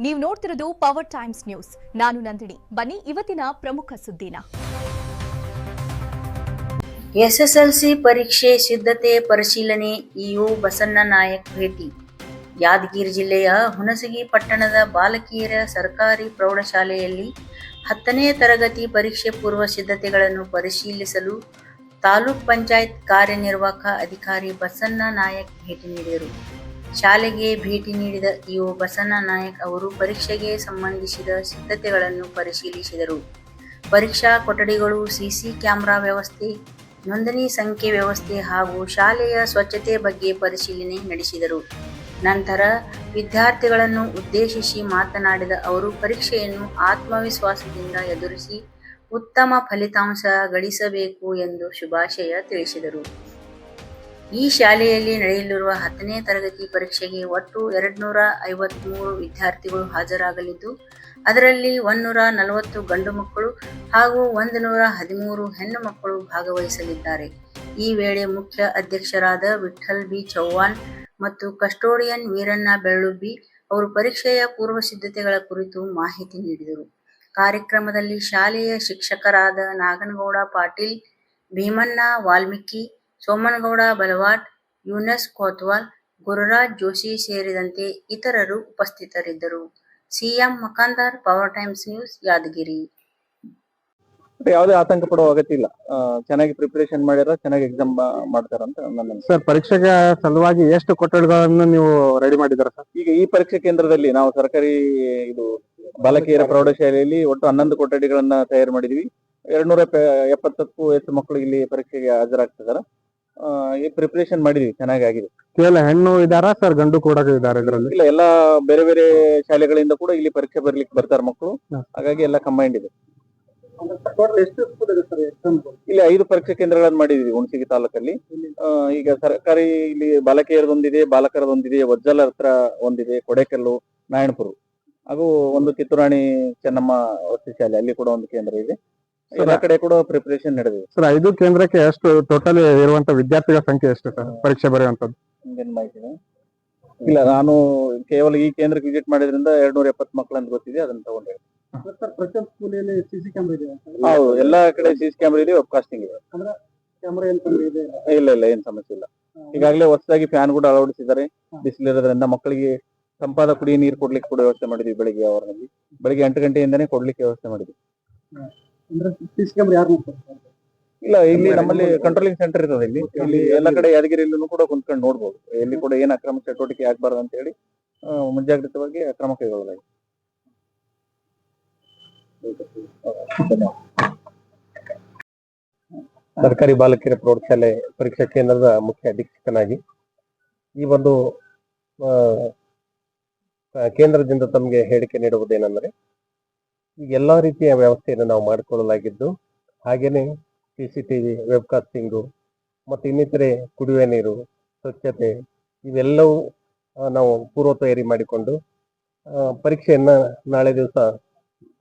ನೀವು ನೋಡ್ತಿರೋದು power Times news. ನಾನು ನಂದಿನಿ. ಬನ್ನಿ ಇವತ್ತಿನ ಪ್ರಮುಖ ಸುದ್ದಿನ. ಎಸ್ಎಸ್ಎಲ್ಸಿ ಪರೀಕ್ಷೆ ಸಿದ್ಧತೆ ಪರಿಶೀಲನೆ ಇಒ ಬಸಣ್ಣ ನಾಯಕ್ ಭೇಟಿ. ಯಾದಗಿರಿ ಜಿಲ್ಲೆಯ ಹುಣಸಗಿ ಪಟ್ಟಣದ ಬಾಲಕಿಯರ ಸರ್ಕಾರಿ ಪ್ರೌಢಶಾಲೆಯಲ್ಲಿ 10ನೇ ತರಗತಿ ಪರೀಕ್ಷೆ ಪೂರ್ವ ಸಿದ್ಧತೆಗಳನ್ನು ಪರಿಶೀಲಿಸಲು ತಾಲೂಕ್ ಪಂಚಾಯತ್ ಕಾರ್ಯನಿರ್ವಾಹಕ ಅಧಿಕಾರಿ ಬಸಣ್ಣ ನಾಯಕ್ ಭೇಟಿ ನೀಡಿದರು. ಶಾಲೆಗೆ ಭೇಟಿ ನೀಡಿದ ಇಒ ಬಸಣ್ಣ ನಾಯಕ್ ಅವರು ಪರೀಕ್ಷೆಗೆ ಸಂಬಂಧಿಸಿದ ಸಿದ್ಧತೆಗಳನ್ನು ಪರಿಶೀಲಿಸಿದರು. ಪರೀಕ್ಷಾ ಕೊಠಡಿಗಳು, ಸಿಸಿ ಕ್ಯಾಮೆರಾ ವ್ಯವಸ್ಥೆ, ನೋಂದಣಿ ಸಂಖ್ಯೆ ವ್ಯವಸ್ಥೆ ಹಾಗೂ ಶಾಲೆಯ ಸ್ವಚ್ಛತೆ ಬಗ್ಗೆ ಪರಿಶೀಲನೆ ನಡೆಸಿದರು. ನಂತರ ವಿದ್ಯಾರ್ಥಿಗಳನ್ನು ಉದ್ದೇಶಿಸಿ ಮಾತನಾಡಿದ ಅವರು ಪರೀಕ್ಷೆಯನ್ನು ಆತ್ಮವಿಶ್ವಾಸದಿಂದ ಎದುರಿಸಿ ಉತ್ತಮ ಫಲಿತಾಂಶ ಗಳಿಸಬೇಕು ಎಂದು ಶುಭಾಶಯ ತಿಳಿಸಿದರು. ಈ ಶಾಲೆಯಲ್ಲಿ ನಡೆಯಲಿರುವ 10ನೇ ತರಗತಿ ಪರೀಕ್ಷೆಗೆ ಒಟ್ಟು 253 ವಿದ್ಯಾರ್ಥಿಗಳು ಹಾಜರಾಗಲಿದ್ದು, ಅದರಲ್ಲಿ 140 ಗಂಡು ಮಕ್ಕಳು ಹಾಗೂ 113 ಹೆಣ್ಣು ಮಕ್ಕಳು ಭಾಗವಹಿಸಲಿದ್ದಾರೆ. ಈ ವೇಳೆ ಮುಖ್ಯ ಅಧ್ಯಕ್ಷರಾದ ವಿಠ್ಠಲ್ ಬಿ ಚೌಹಾಣ್ ಮತ್ತು ಕಸ್ಟೋಡಿಯನ್ ವೀರಣ್ಣ ಬೆಳ್ಳುಬ್ಬಿ ಅವರು ಪರೀಕ್ಷೆಯ ಪೂರ್ವ ಸಿದ್ಧತೆಗಳ ಕುರಿತು ಮಾಹಿತಿ ನೀಡಿದರು. ಕಾರ್ಯಕ್ರಮದಲ್ಲಿ ಶಾಲೆಯ ಶಿಕ್ಷಕರಾದ ನಾಗನಗೌಡ ಪಾಟೀಲ್, ಭೀಮಣ್ಣ ವಾಲ್ಮೀಕಿ, ಸೋಮನಗೌಡ ಬಲವಾಟ್, ಯೂನಸ್ ಕೋತ್ವಾಲ್, ಗುರುರಾಜ್ ಜೋಶಿ ಸೇರಿದಂತೆ ಇತರರು ಉಪಸ್ಥಿತರಿದ್ದರು. CM Makandar, Power Times News, Yadgir. ಯಾವುದೇ ಆತಂಕ ಪಡುವ ಅಗತ್ಯ ಇಲ್ಲ. ಚೆನ್ನಾಗಿ ಪ್ರಿಪರೇಷನ್ ಮಾಡ್ಯಾರ, ಚೆನ್ನಾಗಿ ಎಕ್ಸಾಮ್ ಮಾಡ್ತಾರ ಅಂತ ನನ್ನ ಸರ್. ಪರೀಕ್ಷೆಗೆ ಸಲುವಾಗಿ ಎಷ್ಟು ಕೊಠಡಿಗಳನ್ನು ನೀವು ರೆಡಿ ಮಾಡಿದಾರ ಸರ್? ಈಗ ಈ ಪರೀಕ್ಷಾ ಕೇಂದ್ರದಲ್ಲಿ ನಾವು ಸರ್ಕಾರಿ ಇದು ಬಾಲಕಿಯರ ಪ್ರೌಢಶಾಲೆಯಲ್ಲಿ ಒಟ್ಟು 11 ಕೊಠಡಿಗಳನ್ನ ತಯಾರು ಮಾಡಿದ್ವಿ. 270ಕ್ಕೂ ಹೆಚ್ಚು ಮಕ್ಕಳು ಇಲ್ಲಿ ಪರೀಕ್ಷೆಗೆ ಹಾಜರಾಗ್ತಿದಾರ. ಈ ಪ್ರಿಪರೇಷನ್ ಮಾಡಿದ್ವಿ, ಚೆನ್ನಾಗಿ ಆಗಿದೆ. ಕೇವಲ ಹೆಣ್ಣು ಇದಾರಾ ಸರ್, ಗಂಡು ಕೂಡ ಇದಾರೆ ಇದರಲ್ಲಿ? ಇಲ್ಲ, ಎಲ್ಲಾ ಬೇರೆ ಬೇರೆ ಶಾಲೆಗಳಿಂದ ಕೂಡ ಇಲ್ಲಿ ಪರೀಕ್ಷೆ ಬರ್ಲಿಕ್ಕೆ ಬರ್ತಾರೆ ಮಕ್ಕಳು. ಹಾಗಾಗಿ ಎಲ್ಲ ಕಂಬೈಂಡ್ ಇದೆ. ಇಲ್ಲಿ 5 ಪರೀಕ್ಷಾ ಕೇಂದ್ರಗಳನ್ನು ಮಾಡಿದ್ವಿ ಹುಣಸಗಿ ತಾಲೂಕಲ್ಲಿ. ಈಗ ಸರ್ಕಾರಿ ಇಲ್ಲಿ ಬಾಲಕಿಯರದೊಂದಿದೆ, ಬಾಲಕರದೊಂದಿದೆ, ವಜ್ಜಲ ಹತ್ರ ಒಂದಿದೆ, ಕೊಡೆಕಲ್ಲು, ನಾರಾಯಣಪುರ ಹಾಗೂ ಒಂದು ಕಿತ್ತೂರಾಣಿ ಚೆನ್ನಮ್ಮ ವಸತಿ ಶಾಲೆ, ಅಲ್ಲಿ ಕೂಡ ಒಂದು ಕೇಂದ್ರ ಇದೆ. ಎಲ್ಲ ಕಡೆ ಕೂಡ ಪ್ರಿಪರೇಷನ್ ನಡೆದಿದೆ ಸರ್. 5 ಕೇಂದ್ರಕ್ಕೆ ಎಷ್ಟು ಟೋಟಲ್ ಇರುವಂತ ವಿದ್ಯಾರ್ಥಿಗಳ ಸಂಖ್ಯೆ ಎಷ್ಟು ಸರ್ ಪರೀಕ್ಷೆ ಬರೆಯುವಂತದ್ದು? ನಿಮ್ಗೇನ್ ಮಾಹಿತಿ ಇಲ್ಲ, ನಾನು ಕೇವಲ ಈ ಕೇಂದ್ರಕ್ಕೆ ವಿಸಿಟ್ ಮಾಡಿದ್ರಿಂದ 270 ಮಕ್ಕಳು ಅಂತ ಗೊತ್ತಿದೆ, ಅದನ್ನ ತಗೊಂಡೆ. ಪ್ರತಿಯೊಂದು ಸ್ಕೂಲಲ್ಲಿ ಸಿಸಿ ಕ್ಯಾಮೆರಾ ಇದೆ? ಹೌದು, ಎಲ್ಲಾ ಕಡೆ ಸಿಸಿ ಕ್ಯಾಮೆರಾ ಇದೆ, ವೆಬ್ಕಾಸ್ಟಿಂಗ್ ಇದೆ. ಕ್ಯಾಮೆರಾ ಏನ್ ತೊಂದ್ರೆ ಇದೆ? ಇಲ್ಲ, ಏನ್ ಸಮಸ್ಯೆ ಇಲ್ಲ. ಈಗಾಗಲೇ ಹೊಸದಾಗಿ ಫ್ಯಾನ್ ಕೂಡ ಅಳವಡಿಸಿದ್ದಾರೆ. ಬಿಸಿಲಿರೋದ್ರಿಂದ ಮಕ್ಕಳಿಗೆ ತಂಪಾದ ಕುಡಿಯ ನೀರು ಕೊಡ್ಲಿಕ್ಕೆ ಕೂಡ ವ್ಯವಸ್ಥೆ ಮಾಡಿದ್ವಿ. ಬೆಳಿಗ್ಗೆ ಅವರಲ್ಲಿ ಬೆಳಿಗ್ಗೆ 8 ಗಂಟೆಯಿಂದಾನೇ ಕೊಡ್ಲಿಕ್ಕೆ ವ್ಯವಸ್ಥೆ ಮಾಡಿದ್ವಿ. ಇಲ್ಲ, ಇಲ್ಲಿ ನಮ್ಮಲ್ಲಿ ಕಂಟ್ರೋಲಿಂಗ್ ಸೆಂಟರ್ ಇರ್ತದೆ. ಇಲ್ಲಿ ಎಲ್ಲ ಕಡೆ ಯಾದಗಿರಿಯಲ್ಲೂ ಕೂಡ ಕುಂತ್ಕೊಂಡು ನೋಡ್ಬೋದು, ಎಲ್ಲಿ ಕೂಡ ಏನ್ ಅಕ್ರಮ ಚಟುವಟಿಕೆ ಆಗ್ಬಾರ್ದು ಅಂತ ಹೇಳಿ ಮುಂಜಾಗ್ರತವಾಗಿ ಕ್ರಮ ಕೈಗೊಳ್ಳಲಾಗಿದೆ. ಸರ್ಕಾರಿ ಬಾಲಕಿಯರ ಪ್ರೌಢಶಾಲೆ ಪರೀಕ್ಷಾ ಕೇಂದ್ರದ ಮುಖ್ಯ ಅಧೀಕ್ಷಕನಾಗಿ ಈ ಒಂದು ಕೇಂದ್ರದಿಂದ ತಮಗೆ ಹೇಳಿಕೆ ನೀಡುವುದೇನೆಂದರೆ, ಈಗ ಎಲ್ಲಾ ರೀತಿಯ ವ್ಯವಸ್ಥೆಯನ್ನು ನಾವು ಮಾಡಿಕೊಳ್ಳಲಾಗಿದ್ದು, ಹಾಗೇನೆ CCTV, ವೆಬ್ಕಾಸ್ಟಿಂಗು ಮತ್ತು ಇನ್ನಿತರೆ ಕುಡಿಯುವ ನೀರು, ಸ್ವಚ್ಛತೆ ಇವೆಲ್ಲವೂ ನಾವು ಪೂರ್ವ ತಯಾರಿ ಮಾಡಿಕೊಂಡು ಪರೀಕ್ಷೆಯನ್ನ ನಾಳೆ ದಿವಸ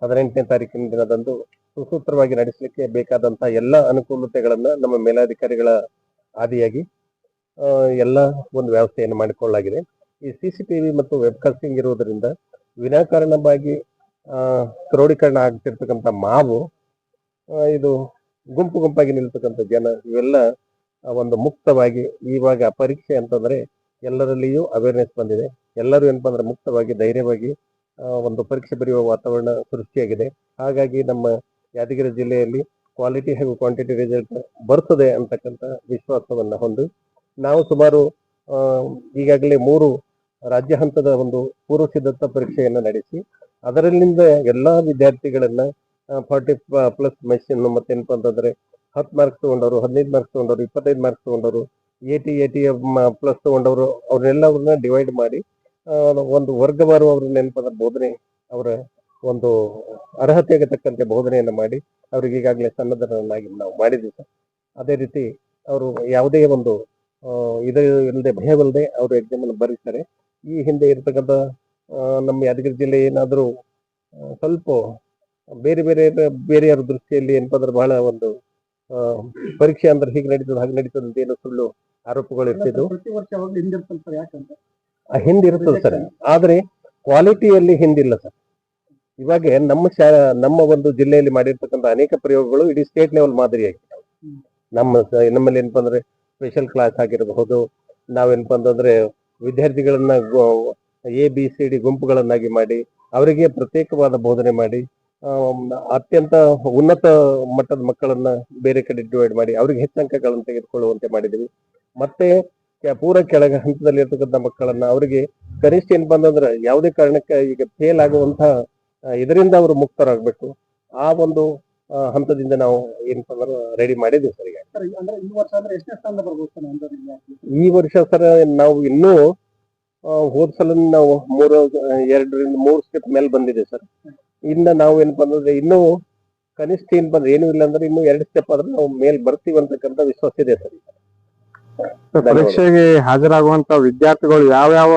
18ನೇ ತಾರೀಕಿನ ದಿನದಂದು ಸುಸೂತ್ರವಾಗಿ ನಡೆಸಲಿಕ್ಕೆ ಬೇಕಾದಂತಹ ಎಲ್ಲ ಅನುಕೂಲತೆಗಳನ್ನ ನಮ್ಮ ಮೇಲಾಧಿಕಾರಿಗಳ ಆದಿಯಾಗಿ ಎಲ್ಲ ಒಂದು ವ್ಯವಸ್ಥೆಯನ್ನು ಮಾಡಿಕೊಳ್ಳಲಾಗಿದೆ. ಈ CCTV ಮತ್ತು ವೆಬ್ಕಾಸ್ಟಿಂಗ್ ಇರುವುದರಿಂದ ವಿನಾಕಾರಣವಾಗಿ ಕ್ರೋಢೀಕರಣ ಆಗ್ತಿರ್ತಕ್ಕಂಥ ಮಾವು, ಇದು ಗುಂಪಾಗಿ ನಿಲ್ತಕ್ಕಂಥ ಜನ, ಇವೆಲ್ಲ ಒಂದು ಮುಕ್ತವಾಗಿ, ಇವಾಗ ಪರೀಕ್ಷೆ ಅಂತಂದ್ರೆ ಎಲ್ಲರಲ್ಲಿಯೂ ಅವೇರ್ನೆಸ್ ಬಂದಿದೆ. ಎಲ್ಲರೂ ಏನಪ್ಪಾ ಅಂದ್ರೆ ಮುಕ್ತವಾಗಿ, ಧೈರ್ಯವಾಗಿ ಒಂದು ಪರೀಕ್ಷೆ ಬರೆಯುವ ವಾತಾವರಣ ಸೃಷ್ಟಿಯಾಗಿದೆ. ಹಾಗಾಗಿ ನಮ್ಮ ಯಾದಗಿರಿ ಜಿಲ್ಲೆಯಲ್ಲಿ ಕ್ವಾಲಿಟಿ ಹಾಗೂ ಕ್ವಾಂಟಿಟಿ ರಿಸಲ್ಟ್ ಬರ್ತದೆ ಅಂತಕ್ಕಂಥ ವಿಶ್ವಾಸವನ್ನ ಹೊಂದಿ ನಾವು ಸುಮಾರು ಈಗಾಗಲೇ 3 ರಾಜ್ಯ ಹಂತದ ಒಂದು ಪೂರ್ವ ಸಿದ್ಧತಾ ಪರೀಕ್ಷೆಯನ್ನು ನಡೆಸಿ ಅದರಲ್ಲಿಂದ ಎಲ್ಲಾ ವಿದ್ಯಾರ್ಥಿಗಳನ್ನ 40+ ಮೆಷಿನ್, ಮತ್ತೇನಪ್ಪ ಅಂತಂದ್ರೆ 10 ಮಾರ್ಕ್ಸ್ ತಗೊಂಡವರು, 15 ಮಾರ್ಕ್ಸ್ ತಗೊಂಡವರು, 25 ಮಾರ್ಕ್ಸ್ ತಗೊಂಡವರು, 80+ ತಗೊಂಡವರು, ಅವ್ರನ್ನೆಲ್ಲವ್ರನ್ನ ಡಿವೈಡ್ ಮಾಡಿ ಒಂದು ವರ್ಗವಾರು ಅವ್ರನ್ನ ಏನಪ್ಪ ಅಂದ್ರೆ ಬೋಧನೆ, ಅವರ ಒಂದು ಅರ್ಹತೆಗೆ ತಕ್ಕಂತೆ ಬೋಧನೆಯನ್ನ ಮಾಡಿ ಅವ್ರಿಗೆ ಈಗಾಗಲೇ ಸನ್ನದ್ಧರನ್ನಾಗಿ ನಾವು ಮಾಡಿದ್ವಿ ಸರ್. ಅದೇ ರೀತಿ ಅವರು ಯಾವುದೇ ಒಂದು ಇದು ಇಲ್ಲದೆ, ಭಯವಿಲ್ಲದೆ ಅವರು ಎಕ್ಸಾಮ್ ಅನ್ನು ಬರೀತಾರೆ. ಈ ಹಿಂದೆ ಇರ್ತಕ್ಕಂಥ ನಮ್ಮ ಯಾದಗಿರಿ ಜಿಲ್ಲೆ ಏನಾದರೂ ಸ್ವಲ್ಪ ಬೇರೆಯವರ ದೃಷ್ಟಿಯಲ್ಲಿ ಏನಪ್ಪ ಅಂದ್ರೆ ಬಹಳ ಒಂದು ಪರೀಕ್ಷೆ ಅಂದ್ರೆ ಹೀಗೆ ನಡೀತದೆ ಹಾಗೆ ನಡೀತದೆ ಅಂತ ಏನು ಸುಳ್ಳು ಆರೋಪಗಳು ಇರ್ತಿದ್ವು. ಹಿಂದಿರ್ತದೆ ಸರ್. ಆದ್ರೆ ಕ್ವಾಲಿಟಿಯಲ್ಲಿ ಹಿಂದಿಲ್ಲ ಸರ್. ಇವಾಗ ನಮ್ಮ ಒಂದು ಜಿಲ್ಲೆಯಲ್ಲಿ ಮಾಡಿರ್ತಕ್ಕಂಥ ಅನೇಕ ಪ್ರಯೋಗಗಳು ಇಡೀ ಸ್ಟೇಟ್ ಲೆವೆಲ್ ಮಾದರಿಯಾಗಿ ನಮ್ಮಲ್ಲಿ ಏನಪ್ಪಾ ಅಂದ್ರೆ ಸ್ಪೆಷಲ್ ಕ್ಲಾಸ್ ಆಗಿರಬಹುದು, ನಾವೇನಪ್ಪಾ ಅಂತಂದ್ರೆ ವಿದ್ಯಾರ್ಥಿಗಳನ್ನ ABCD ಗುಂಪುಗಳನ್ನಾಗಿ ಮಾಡಿ ಅವರಿಗೆ ಪ್ರತ್ಯೇಕವಾದ ಬೋಧನೆ ಮಾಡಿ ಅತ್ಯಂತ ಉನ್ನತ ಮಟ್ಟದ ಮಕ್ಕಳನ್ನ ಬೇರೆ ಕಡೆ ಡಿವೈಡ್ ಮಾಡಿ ಅವ್ರಿಗೆ ಹೆಚ್ಚು ಅಂಕಗಳನ್ನು ತೆಗೆದುಕೊಳ್ಳುವಂತೆ ಮಾಡಿದ್ವಿ. ಮತ್ತೆ ಪೂರ ಕೆಳಗ ಹಂತದಲ್ಲಿ ಇರ್ತಕ್ಕಂಥ ಮಕ್ಕಳನ್ನ ಅವರಿಗೆ ಕನಿಷ್ಠ ಏನಪ್ಪಾ ಅಂತಂದ್ರೆ ಯಾವುದೇ ಕಾರಣಕ್ಕೆ ಈಗ ಫೇಲ್ ಆಗುವಂತ ಇದರಿಂದ ಅವರು ಮುಕ್ತರಾಗಬೇಕು. ಆ ಒಂದು ಹಂತದಿಂದ ನಾವು ಏನಪ್ಪಾ ಅಂದ್ರೆ ರೆಡಿ ಮಾಡಿದ್ವಿ ಸರ್. ಈಗ ಈ ವರ್ಷ ಸರ್ ನಾವು ಇನ್ನೂ ಹೋದ ಸಲ ನಾವು 2-3 ಸ್ಟೆಪ್ ಮೇಲೆ ಬಂದಿದೆ ಸರ್. ಇನ್ನ ನಾವು ಏನಪ್ಪಾ ಅಂತಂದ್ರೆ ಇನ್ನೂ ಕನಿಷ್ಠ ಏನೂ ಇಲ್ಲ ಅಂದ್ರೆ ಇನ್ನೂ 2 ಸ್ಟೆಪ್ ಆದ್ರೆ ನಾವು ಮೇಲ್ ಬರ್ತೀವಿ ಅಂತಕ್ಕಂಥ ವಿಶ್ವಾಸ ಇದೆ ಸರ್. ಪರೀಕ್ಷೆಗೆ ಹಾಜರಾಗುವಂತ ವಿದ್ಯಾರ್ಥಿಗಳು ಯಾವ್ಯಾವ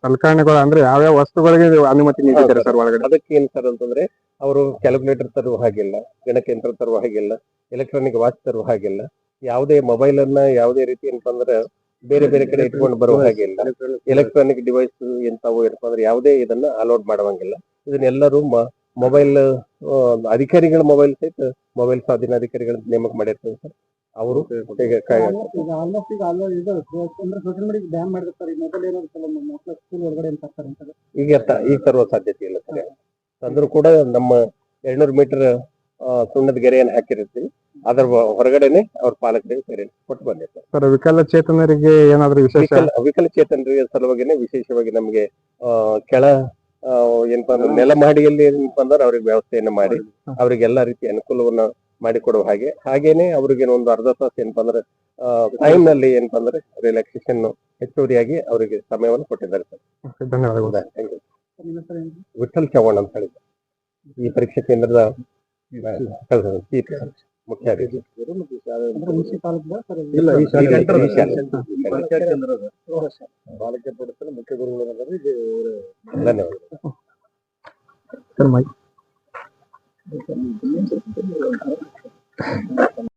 ಸಲಕರಣೆಗಳು ಅಂದ್ರೆ ಯಾವ್ಯಾವ ವಸ್ತುಗಳಿಗೆ ಅನುಮತಿ ನೀಡಿದ್ದಾರೆ ಸರ್ ಒಳಗಡೆ? ಅದಕ್ಕೆ ಏನ್ ಸರ್ ಅಂತಂದ್ರೆ ಅವರು ಕ್ಯಾಲ್ಕುಲೇಟರ್ ತರುವ ಹಾಗಿಲ್ಲ, ಗಣಕಯಂತ್ರ ತರುವ ಹಾಗಿಲ್ಲ, ಎಲೆಕ್ಟ್ರಾನಿಕ್ ವಾಚ್ ತರುವ ಹಾಗಿಲ್ಲ, ಯಾವುದೇ ಮೊಬೈಲ್ ಅನ್ನ ಯಾವುದೇ ರೀತಿ ಏನಪ್ಪಾ ಅಂದ್ರೆ ಬೇರೆ ಬೇರೆ ಕಡೆ ಇಟ್ಕೊಂಡು ಬರುವ ಹಾಗಿಲ್ಲ, ಎಲೆಕ್ಟ್ರಾನಿಕ್ ಡಿವೈಸ್ ಎಂತಾವು ಏನಪ್ಪಾ ಅಂದ್ರೆ ಯಾವುದೇ ಇದನ್ನ ಅಲೋಡ್ ಮಾಡುವಂಗಿಲ್ಲ. ಇದನ್ನೆಲ್ಲರೂ ಮೊಬೈಲ್ ಅಧಿಕಾರಿಗಳ ಮೊಬೈಲ್ ಸಹಿತ ಮೊಬೈಲ್ ಸ್ವಾಧೀನಾಧಿಕಾರಿಗಳ ನೇಮಕ ಮಾಡಿರ್ತಾರೆ ಸರ್. ಅವರು ಈಗ ತರುವ ಸಾಧ್ಯತೆ ಇಲ್ಲ ಸರ್. ಅಂದ್ರೂ ಕೂಡ ನಮ್ಮ 200 ಮೀಟರ್ ಸುಣ್ಣದ ಗೆರೆಯನ್ನು ಹಾಕಿರ್ತೀವಿ, ಅದರ ಹೊರಗಡೆನೆ ಅವ್ರ ಪಾಲಕರಿಗೆ ಕೊಟ್ಟು ಬಂದಿರ್ತಾರೆ ಸರ್. ವಿಕಲಚೇತನರಿಗೆ ಏನಾದ್ರು ವಿಶೇಷ? ವಿಕಲಚೇತನರಿಗೆ ಸಲುವಾಗಿನೇ ವಿಶೇಷವಾಗಿ ನಮಗೆ ಕೆಳ ಏನಪ್ಪಾ ಅಂದ್ರೆ ನೆಲಮಹಡಿಯಲ್ಲಿ ಏನಪ್ಪಾ ಅಂದ್ರೆ ಅವ್ರಿಗೆ ವ್ಯವಸ್ಥೆಯನ್ನು ಮಾಡಿ ಅವ್ರಿಗೆ ಎಲ್ಲಾ ರೀತಿಯ ಅನುಕೂಲವನ್ನ ಮಾಡಿಕೊಡುವ ಹಾಗೇನೆ ಅವ್ರಿಗೆ ಒಂದು ಅರ್ಧ ತಾಸು ಏನಪ್ಪಾ ಅಂದ್ರೆ ಟೈಮ್ ನಲ್ಲಿ ಏನಪ್ಪಾ ಅಂದ್ರೆ ರಿಲ್ಯಾಕ್ಸೇಷನ್ ಹೆಚ್ಚುವರಿಯಾಗಿ ಅವರಿಗೆ ಸಮಯವನ್ನು ಕೊಟ್ಟಿದ್ದಾರೆ ಸರ್. ಧನ್ಯವಾದಗಳು. ವಿಠಲ್ ಚವ್ಹಾಣ್ ಅಂತ ಹೇಳಿದ್ರು ಈ ಪರೀಕ್ಷಾ ಕೇಂದ್ರದ ಮುಖ್ಯ ಧನ್ಯವಾದ.